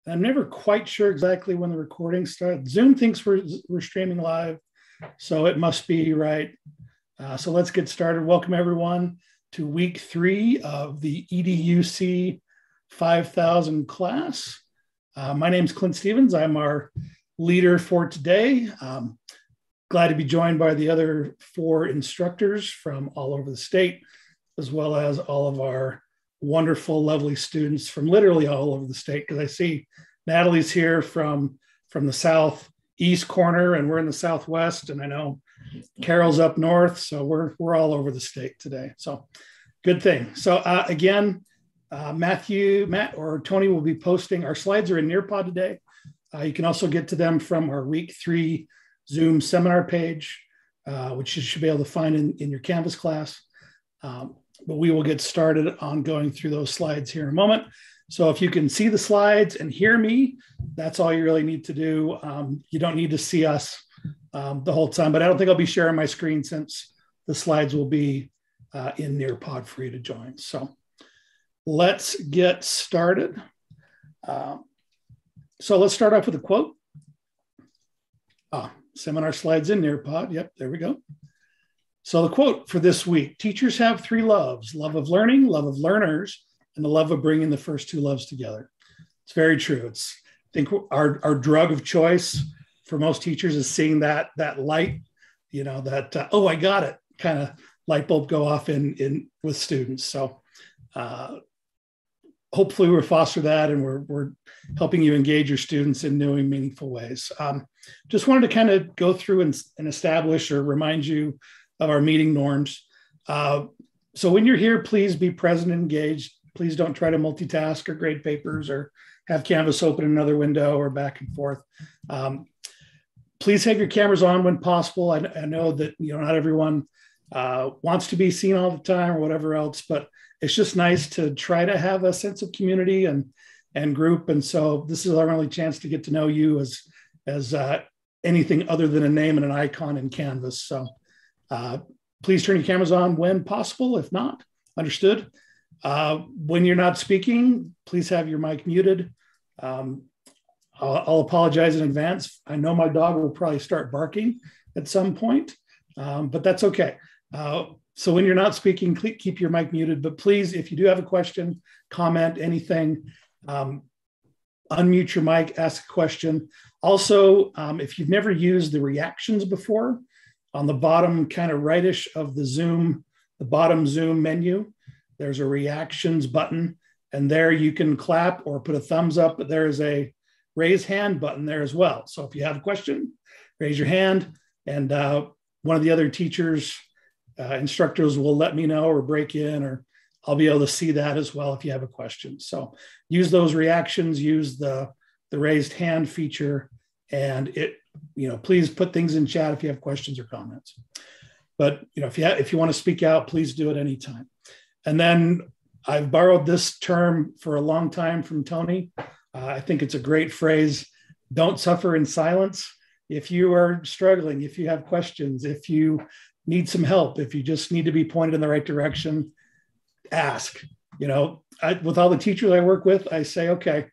I'm never quite sure exactly when the recording starts. Zoom thinks we're streaming live, so it must be right. So let's get started. Welcome everyone to week 3 of the EDUC 5000 class. My name is Clint Stevens. I'm our leader for today. Glad to be joined by the other 4 instructors from all over the state, as well as all of our wonderful, lovely students from literally all over the state, because I see Natalie's here from the southeast corner, and we're in the southwest, and I know Carol's up north, so we're all over the state today. So good thing. So again, Matt, or Tony will be posting. Our slides are in Nearpod today. You can also get to them from our week 3 Zoom seminar page, which you should be able to find in your Canvas class. But we will get started on going through those slides here in a moment. So if you can see the slides and hear me, that's all you really need to do. You don't need to see us the whole time, but I don't think I'll be sharing my screen since the slides will be in Nearpod for you to join. So let's get started. So let's start off with a quote. Seminar slides in Nearpod. Yep, there we go. So the quote for this week: teachers have 3 loves: love of learning, love of learners, and the love of bringing the first 2 loves together. It's very true. It's, I think, our drug of choice for most teachers is seeing that light, that, oh, I got it, kind of light bulb go off in with students. So hopefully we foster that, and we're helping you engage your students in new and meaningful ways. Just wanted to kind of go through and establish or remind you of our meeting norms. So when you're here, please be present and engaged. Please don't try to multitask or grade papers or have Canvas open in another window or back and forth. Please have your cameras on when possible. I know that not everyone wants to be seen all the time or whatever else, but it's just nice to try to have a sense of community and group. And so this is our only chance to get to know you as anything other than a name and an icon in Canvas. So please turn your cameras on when possible. If not, understood. When you're not speaking, please have your mic muted. I'll apologize in advance. I know my dog will probably start barking at some point, but that's okay. So when you're not speaking, keep your mic muted. But please, if you do have a question, comment, anything, unmute your mic, ask a question. Also, if you've never used the reactions before, on the bottom kind of rightish of the bottom Zoom menu, there's a reactions button, and there you can clap or put a thumbs up, but there is a raise hand button there as well. So if you have a question, raise your hand, and one of the other teachers, instructors will let me know or break in, or I'll be able to see that as well if you have a question. So use those reactions, use the raised hand feature, and please put things in chat if you have questions or comments. But if you want to speak out, please do it anytime. And then I've borrowed this term for a long time from Tony. I think it's a great phrase: don't suffer in silence. If you are struggling, if you have questions, if you need some help, if you just need to be pointed in the right direction, ask. With all the teachers I work with, I say, okay.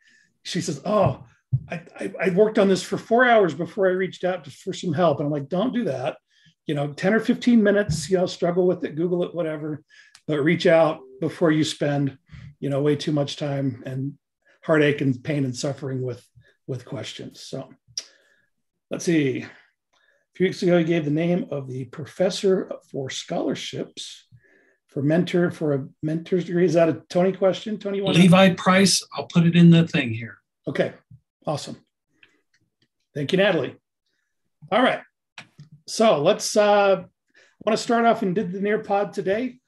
She says, oh, I worked on this for 4 hours before I reached out for some help. And I'm like, don't do that. 10 or 15 minutes, struggle with it, Google it, whatever, but reach out before you spend, way too much time and heartache and pain and suffering with questions. So let's see. A few weeks ago, he gave the name of the professor for scholarships for a mentor's degree. Is that a Tony question? Tony, Levi Price. I'll put it in the thing here. Okay. Awesome. Thank you, Natalie. All right. So let's, I want to start off and did the Nearpod today.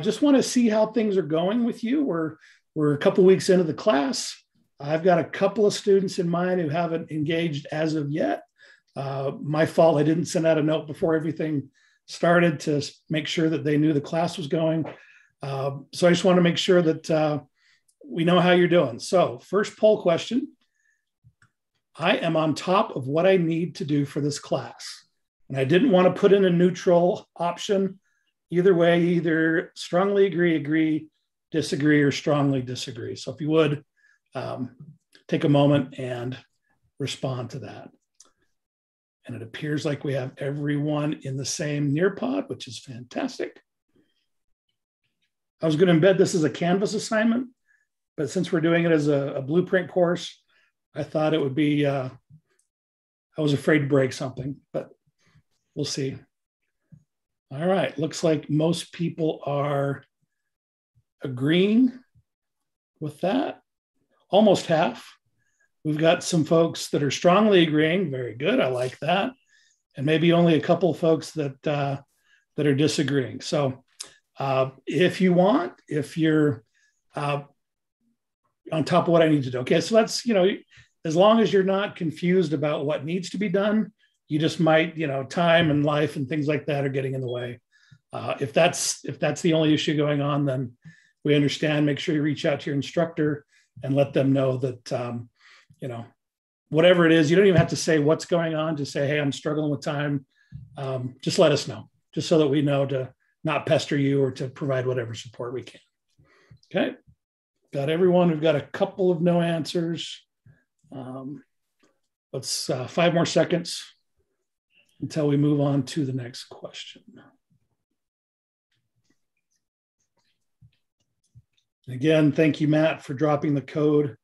Just want to see how things are going with you. We're a couple weeks into the class. I've got a couple of students in mind who haven't engaged as of yet. My fault. I didn't send out a note before everything started to make sure that they knew the class was going. So I just want to make sure that we know how you're doing. So first poll question: I am on top of what I need to do for this class. And I didn't want to put in a neutral option. Either way, either strongly agree, disagree, or strongly disagree. So if you would, take a moment and respond to that. And it appears like we have everyone in the same Nearpod, which is fantastic. I was going to embed this as a Canvas assignment, but since we're doing it as a blueprint course, I thought it would be, I was afraid to break something, but we'll see. All right, looks like most people are agreeing with that. Almost half. We've got some folks that are strongly agreeing. Very good. I like that. And maybe only a couple of folks that that are disagreeing. So if you want, if you're on top of what I need to do. Okay, so that's, as long as you're not confused about what needs to be done, you just might, time and life and things like that are getting in the way. If that's the only issue going on, then we understand. Make sure you reach out to your instructor and let them know that, whatever it is, you don't even have to say what's going on. Just say, hey, I'm struggling with time. Just let us know, just so that we know to not pester you or to provide whatever support we can. Okay. Got everyone. We've got a couple of no answers. Let's 5 more seconds until we move on to the next question. Again, thank you, Matt, for dropping the code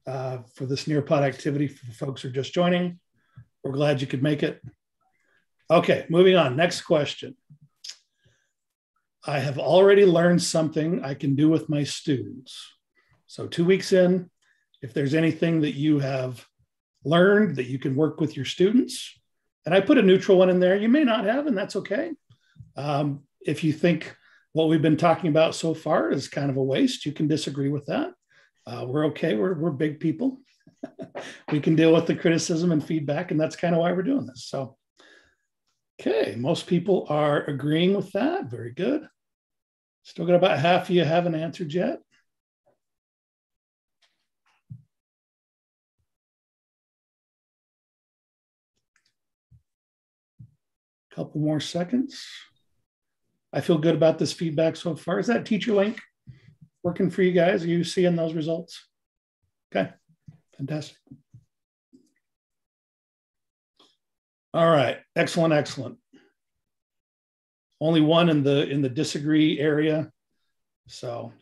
for this Nearpod activity for the folks who are just joining. We're glad you could make it. Okay, moving on. Next question. I have already learned something I can do with my students. So 2 weeks in, if there's anything that you have learned that you can work with your students, and I put a neutral one in there, you may not have, and that's okay. If you think what we've been talking about so far is kind of a waste, you can disagree with that. We're okay. We're big people. We can deal with the criticism and feedback, and that's kind of why we're doing this. So, okay, most people are agreeing with that. Very good. Still got about half of you haven't answered yet. Couple more seconds. I feel good about this feedback so far. Is that TeacherLink working for you guys? Are you seeing those results? Okay, fantastic. All right, excellent, excellent. Only one in the disagree area. So,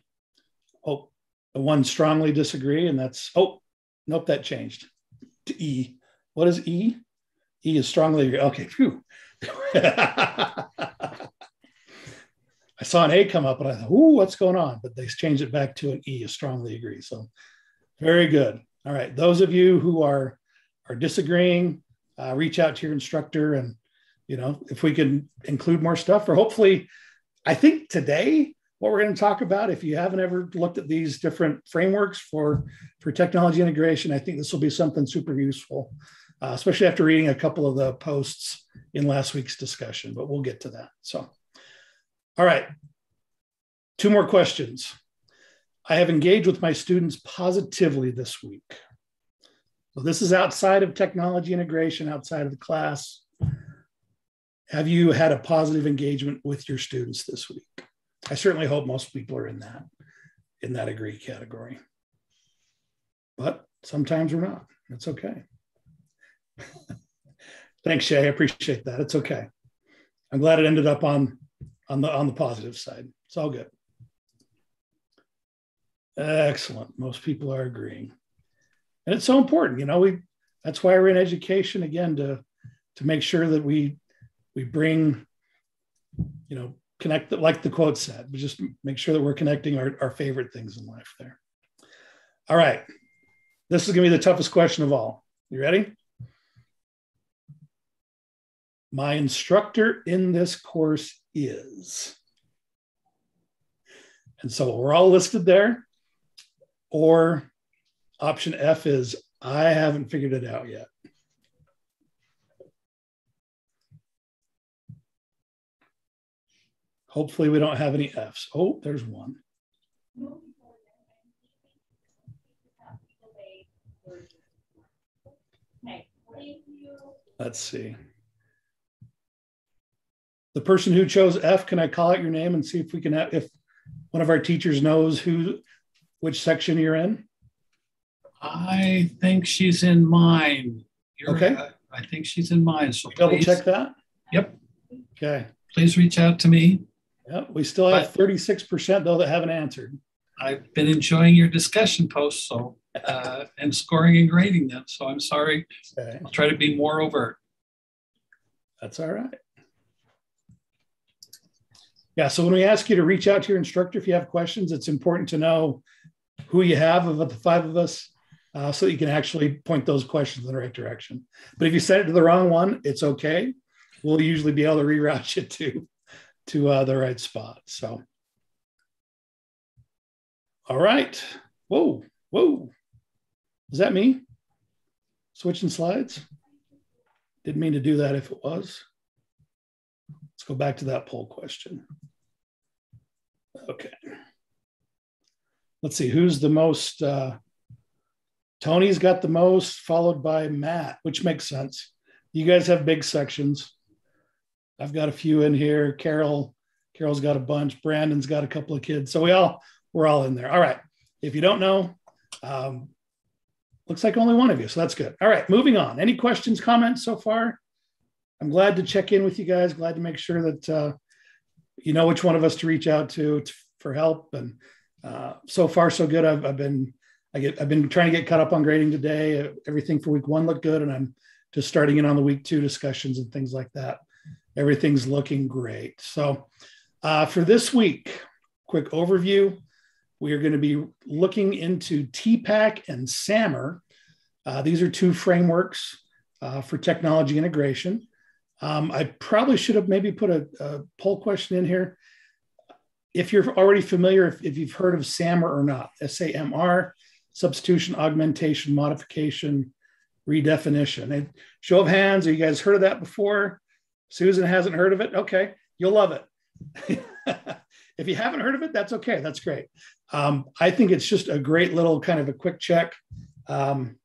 oh, the one strongly disagree, and that's, oh, nope, that changed to E. What is E? E is strongly agree. Okay, phew. I saw an A come up, and I thought, ooh, what's going on? But they changed it back to an E, a strongly agree. So very good. All right, those of you who are disagreeing, reach out to your instructor, and if we can include more stuff, or hopefully, I think today what we're going to talk about, if you haven't ever looked at these different frameworks for technology integration, I think this will be something super useful, especially after reading a couple of the posts in last week's discussion, but we'll get to that. So, all right, 2 more questions. I have engaged with my students positively this week. So this is outside of technology integration, outside of the class. Have you had a positive engagement with your students this week? I certainly hope most people are in that agree category. But sometimes we're not. That's okay. Thanks, Shay. I appreciate that. It's okay. I'm glad it ended up on the positive side. It's all good. Excellent. Most people are agreeing. And it's so important, that's why we're in education, again, to make sure that we bring, connect, like the quote said, we just make sure that we're connecting our favorite things in life there. All right. This is going to be the toughest question of all. You ready? My instructor in this course is. And so we're all listed there. Or option F is, I haven't figured it out yet. Hopefully we don't have any Fs. Oh, there's one. Let's see. The person who chose F, can I call out your name and see if we can have, if one of our teachers knows which section you're in? I think she's in mine. Okay. I think she's in mine. So Double please, check that. Yep. Okay. Please reach out to me. Yep. We still have 36% though that haven't answered. I've been enjoying your discussion posts, so and scoring and grading them. So I'm sorry. Okay. I'll try to be more overt. That's all right. Yeah, so when we ask you to reach out to your instructor if you have questions, it's important to know who you have of the five of us so that you can actually point those questions in the right direction. But if you send it to the wrong one, it's okay. We'll usually be able to reroute you to the right spot. So, all right. Whoa. Is that me? Switching slides? Didn't mean to do that if it was. Let's go back to that poll question. Okay. Let's see, who's the most? Tony's got the most, followed by Matt, which makes sense. You guys have big sections. I've got a few in here. Carol's got a bunch. Brandon's got a couple of kids. So we're all in there. All right. If you don't know, looks like only one of you. So that's good. All right, moving on. Any questions, comments so far? I'm glad to check in with you guys. Glad to make sure that you know which one of us to reach out to for help. And so far, so good. I've been trying to get caught up on grading today. Everything for week 1 looked good, and I'm just starting in on the week 2 discussions and things like that. Everything's looking great. So for this week, quick overview. We are going to be looking into TPACK and SAMR. These are 2 frameworks for technology integration. I probably should have maybe put a poll question in here. If you're already familiar, if you've heard of SAMR or not, SAMR, substitution, augmentation, modification, redefinition. And show of hands, have you guys heard of that before? Susan hasn't heard of it? Okay, you'll love it. If you haven't heard of it, that's okay, that's great. I think it's just a great little kind of a quick check. Not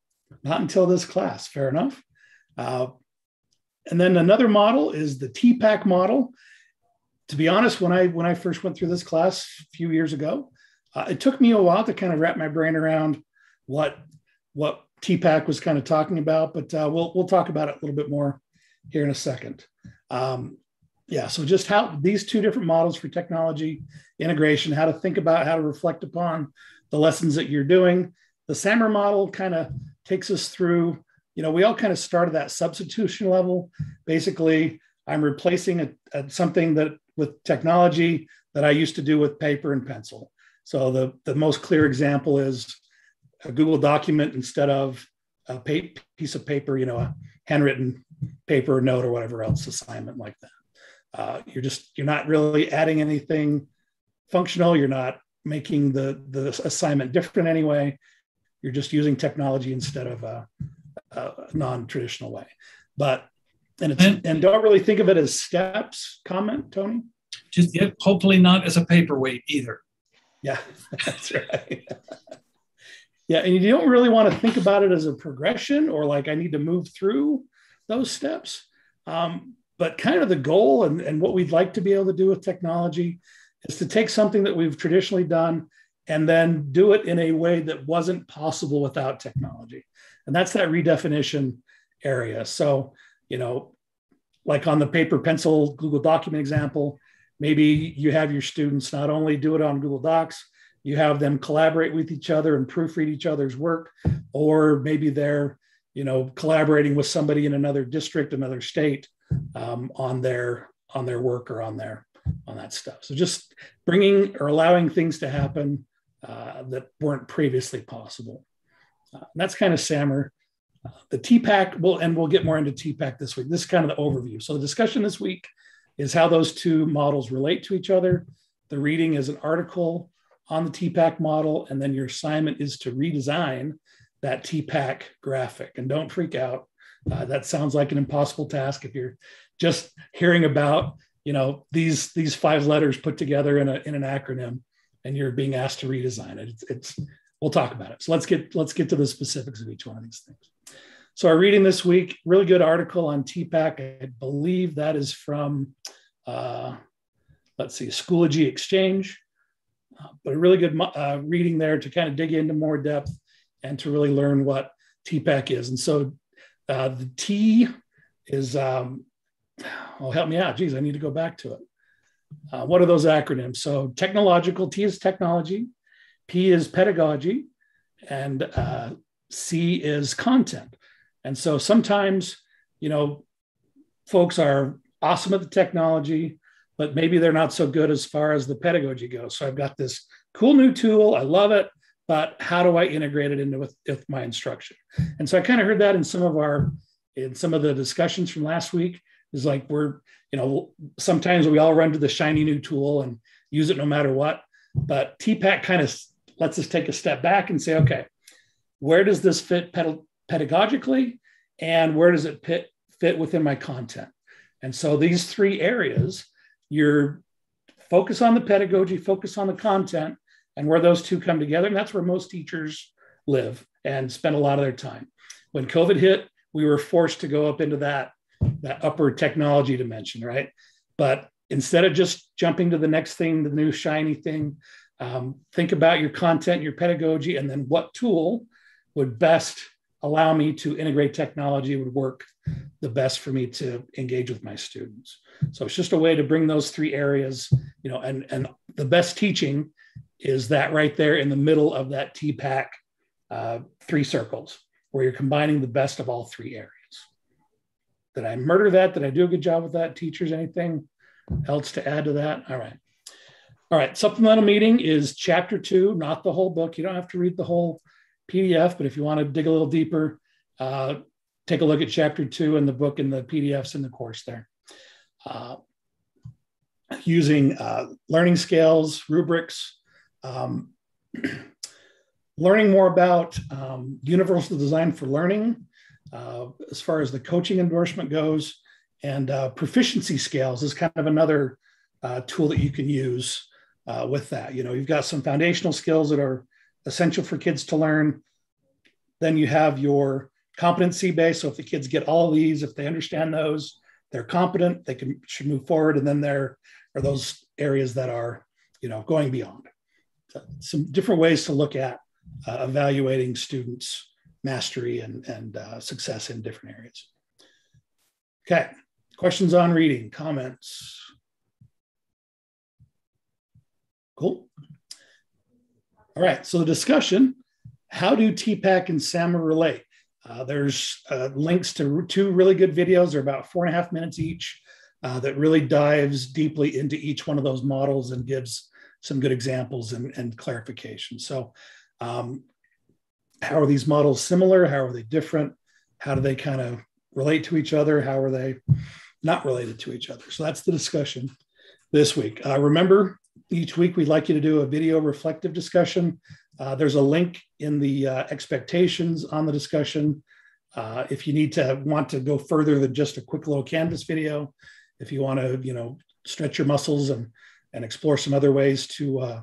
until this class, fair enough. And then another model is the TPACK model. To be honest, when I first went through this class a few years ago, it took me a while to kind of wrap my brain around what TPACK was kind of talking about, but we'll talk about it a little bit more here in a second. Yeah, so just how these 2 different models for technology integration, how to think about, how to reflect upon the lessons that you're doing. The SAMR model kind of takes us through, we all kind of start at that substitution level. Basically, I'm replacing something that with technology that I used to do with paper and pencil. So the most clear example is a Google document instead of a piece of paper, a handwritten paper note or whatever else assignment like that. You're not really adding anything functional. You're not making the assignment different anyway. You're just using technology instead of a non-traditional way. And don't really think of it as steps. Comment, Tony? Just hopefully not as a paperweight either. Yeah, that's right. Yeah, and you don't really want to think about it as a progression or like I need to move through those steps. But kind of the goal and what we'd like to be able to do with technology is to take something that we've traditionally done and then do it in a way that wasn't possible without technology. And that's that redefinition area. So, like on the paper pencil Google document example, maybe you have your students not only do it on Google Docs, you have them collaborate with each other and proofread each other's work, or maybe they're, collaborating with somebody in another district, another state, on their work or on that stuff. So just bringing or allowing things to happen that weren't previously possible. That's kind of SAMR. The TPACK, we'll get more into TPACK this week. This is kind of the overview. So the discussion this week is how those 2 models relate to each other. The reading is an article on the TPACK model, and then your assignment is to redesign that TPACK graphic. And don't freak out. That sounds like an impossible task if you're just hearing about, these 5 letters put together in an acronym, and you're being asked to redesign it. We'll talk about it. So let's get to the specifics of each one of these things. So our reading this week, really good article on TPACK. I believe that is from, Schoology Exchange, but a really good reading there to kind of dig into more depth and to really learn what TPACK is. And so the T is, help me out. Geez, I need to go back to it. What are those acronyms? So technological, T is technology, P is pedagogy, and C is content. And so sometimes, folks are awesome at the technology, but maybe they're not so good as far as the pedagogy goes. So I've got this cool new tool. I love it, but how do I integrate it into with my instruction? And so I kind of heard that in some of the discussions from last week. Is like sometimes we all run to the shiny new tool and use it no matter what. But TPACK kind of lets us take a step back and say, okay, where does this fit pedagogically, and where does it fit within my content? And so these three areas, you're focus on the pedagogy, focus on the content, and where those two come together. And that's where most teachers live and spend a lot of their time. When COVID hit, we were forced to go up into that upper technology dimension, right? But instead of just jumping to the next thing, the new shiny thing, think about your content, your pedagogy, and then what tool would best allow me to integrate technology, would work the best for me to engage with my students. So it's just a way to bring those three areas, and the best teaching is that right there in the middle of that TPACK three circles, where you're combining the best of all three areas. Did I murder that? Did I do a good job with that? Teachers, anything else to add to that? All right. Supplemental meeting is chapter 2, not the whole book. You don't have to read the whole PDF, but if you want to dig a little deeper, take a look at chapter 2 in the book and the PDFs in the course there. Using learning scales, rubrics, learning more about universal design for learning, as far as the coaching endorsement goes, and proficiency scales is kind of another tool that you can use with that. You've got some foundational skills that are essential for kids to learn. Then you have your competency base. So if the kids get all of these, if they understand those, they're competent, they should move forward. And then there are those areas that are, going beyond. So some different ways to look at evaluating students' mastery and success in different areas. Okay, questions on reading, comments? Cool. All right, so the discussion, how do TPACK and SAMR relate? There's links to 2 really good videos. They're about 4.5 minutes each that really dives deeply into each one of those models and gives some good examples and clarification. So how are these models similar? How are they different? How do they kind of relate to each other? How are they not related to each other? So that's the discussion this week. Remember, each week we'd like you to do a video reflective discussion. There's a link in the expectations on the discussion. If you want to go further than just a quick little Canvas video, if you want to, stretch your muscles and explore some other ways to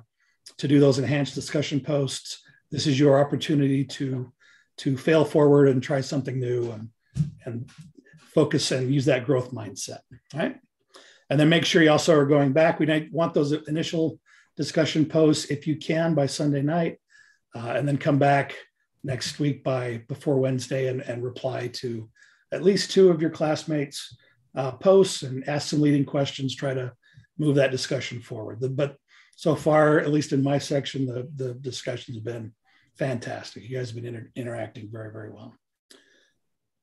do those enhanced discussion posts, this is your opportunity to fail forward and try something new and focus and use that growth mindset. All right. And then make sure you also are going back. We want those initial discussion posts, if you can, by Sunday night, and then come back next week before Wednesday and reply to at least 2 of your classmates' posts and ask some leading questions, try to move that discussion forward. But so far, at least in my section, the discussions have been fantastic. You guys have been interacting very, very well.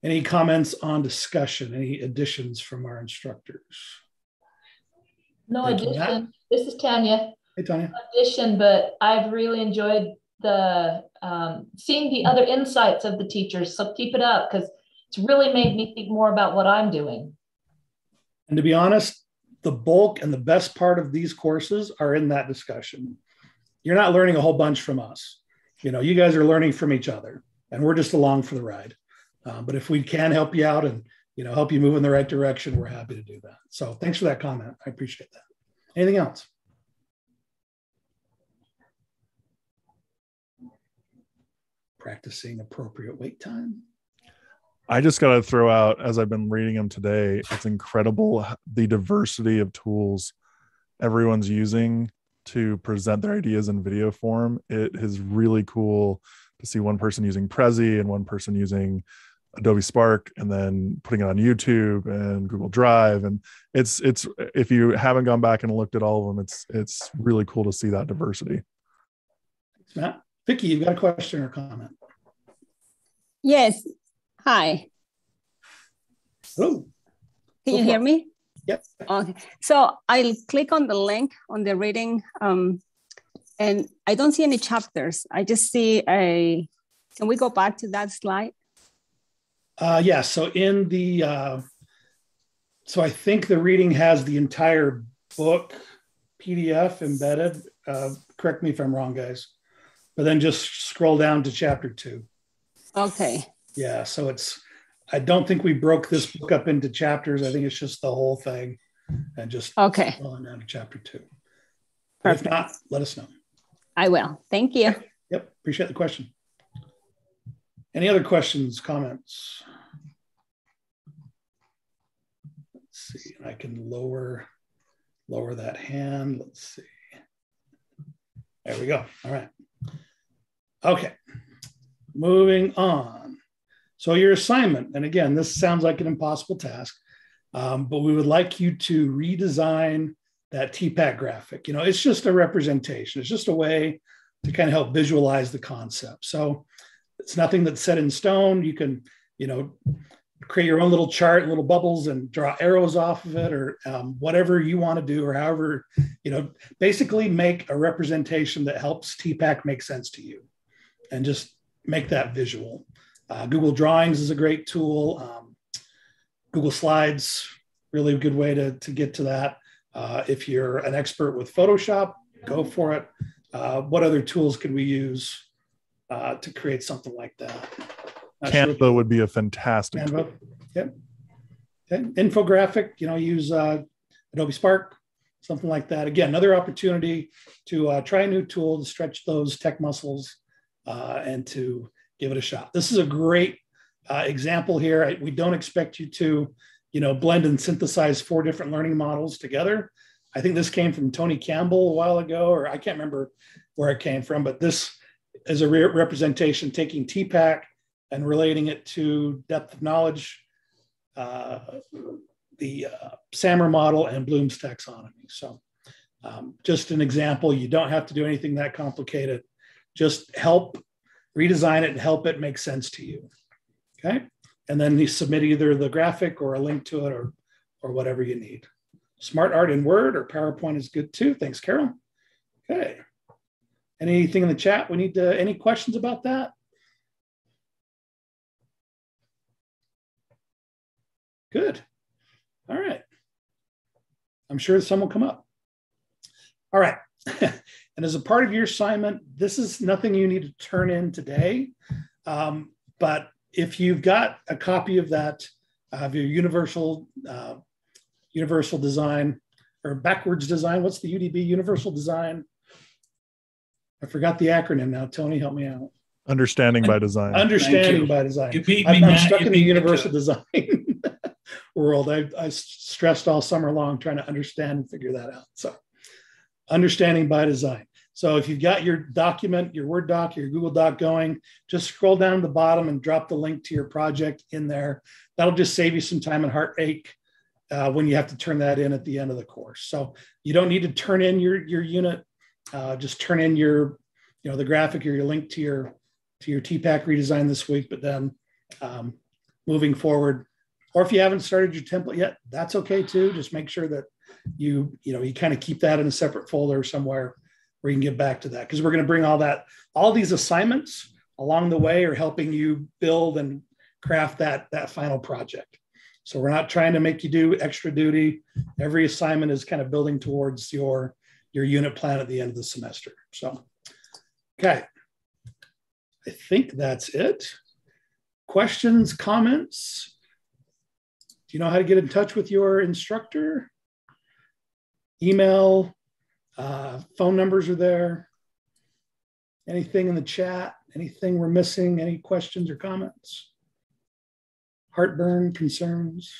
Any comments on discussion? Any additions from our instructors? No addition. This is Tanya. Hey, Tanya. No addition, but I've really enjoyed the seeing the other insights of the teachers. So keep it up, because it's really made me think more about what I'm doing. And to be honest, the bulk and the best part of these courses are in that discussion. You're not learning a whole bunch from us. You guys are learning from each other, and we're just along for the ride. But if we can help you out and help you move in the right direction, we're happy to do that. So thanks for that comment. I appreciate that. Anything else? Practicing appropriate wait time. I just got to throw out, as I've been reading them today, it's incredible the diversity of tools everyone's using to present their ideas in video form. It is really cool to see one person using Prezi and one person using Adobe Spark, and then putting it on YouTube and Google Drive. And it's if you haven't gone back and looked at all of them, it's really cool to see that diversity. Thanks, Matt. Vicki, you've got a question or comment? Yes. Hi. Hello. Can you hear me? Yep. Okay. So I'll click on the link on the reading, and I don't see any chapters. I just see can we go back to that slide? Yeah, so in the, so I think the reading has the entire book PDF embedded. Correct me if I'm wrong, guys. But then just scroll down to chapter 2. Okay. Yeah, so I don't think we broke this book up into chapters. I think it's just the whole thing, and just scrolling down to chapter 2. If not, let us know. I will. Thank you. Yep, appreciate the question. Any other questions, comments? Let's see, I can lower that hand. Let's see. There we go. All right. Okay, moving on. So your assignment, and again, this sounds like an impossible task, but we would like you to redesign that TPACK graphic. You know, it's just a representation. It's just a way to kind of help visualize the concept. So it's nothing that's set in stone. You can, you know, create your own little chart, little bubbles, and draw arrows off of it, or whatever you want to do, or however, you know, basically make a representation that helps TPACK make sense to you, and just make that visual. Google Drawings is a great tool. Google Slides, really good way to get to that. If you're an expert with Photoshop, go for it. What other tools can we use to create something like that? Canva would be a fantastic tool. Yep. Okay. Infographic, you know, use Adobe Spark, something like that. Again, another opportunity to try a new tool to stretch those tech muscles and to give it a shot. This is a great example here. We don't expect you to, you know, blend and synthesize 4 different learning models together. I think this came from Tony Campbell a while ago, or I can't remember where it came from, but this is a representation taking TPACK and relating it to depth of knowledge, the Sammer model, and Bloom's taxonomy. So just an example. You don't have to do anything that complicated. Just help redesign it and help it make sense to you. Okay. And then you submit either the graphic or a link to it, or whatever you need. Smart art in Word or PowerPoint is good too. Thanks, Carol. Okay. Anything in the chat? We need to, any questions about that? Good. All right. I'm sure some will come up. All right. And as a part of your assignment, this is nothing you need to turn in today. But if you've got a copy of that, of your universal design, or backwards design, what's the UDB, universal design? I forgot the acronym now. Tony, help me out. Understanding by design. Understanding by design. You beat me, I'm Matt. stuck You in the beat me universal to it. design world. I stressed all summer long trying to understand and figure that out. So understanding by design. So if you've got your document, your Word doc, your Google Doc going, just scroll down to the bottom and drop the link to your project in there. That'll just save you some time and heartache when you have to turn that in at the end of the course. So you don't need to turn in your unit. Just turn in your, you know, the graphic or your link to your TPACK redesign this week. But then moving forward, or if you haven't started your template yet, that's okay too. Just make sure that you kind of keep that in a separate folder somewhere where you can get back to that, because we're going to bring all these assignments along the way are helping you build and craft that final project. So we're not trying to make you do extra duty. Every assignment is kind of building towards your unit plan at the end of the semester. So, okay. I think that's it. Questions, comments? Do you know how to get in touch with your instructor? Email, phone numbers are there. Anything in the chat? Anything we're missing? Any questions or comments? Heartburn, concerns?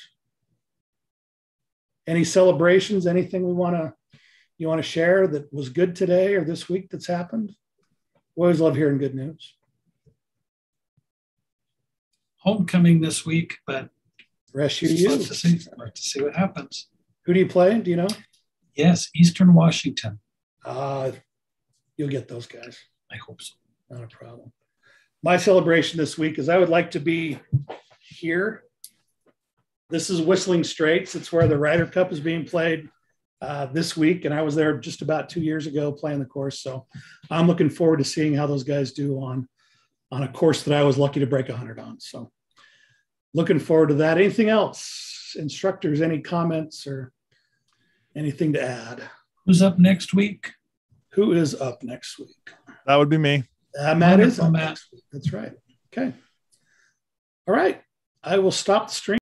Any celebrations? Anything you want to share that was good today or this week that's happened? We always love hearing good news. homecoming this week, but Rest you. love to see what happens. Who do you play? Do you know? Yes, Eastern Washington. You'll get those guys. I hope so. Not a problem. My celebration this week is I would like to be here. This is Whistling Straits. It's where the Ryder Cup is being played this week. And I was there just about 2 years ago playing the course. So I'm looking forward to seeing how those guys do on a course that I was lucky to break 100 on. So looking forward to that. Anything else? Instructors, any comments or anything to add? Who's up next week? Who is up next week? That would be me. Matt is Wonderful, up Matt. next week. That's right. Okay. All right. I will stop the stream.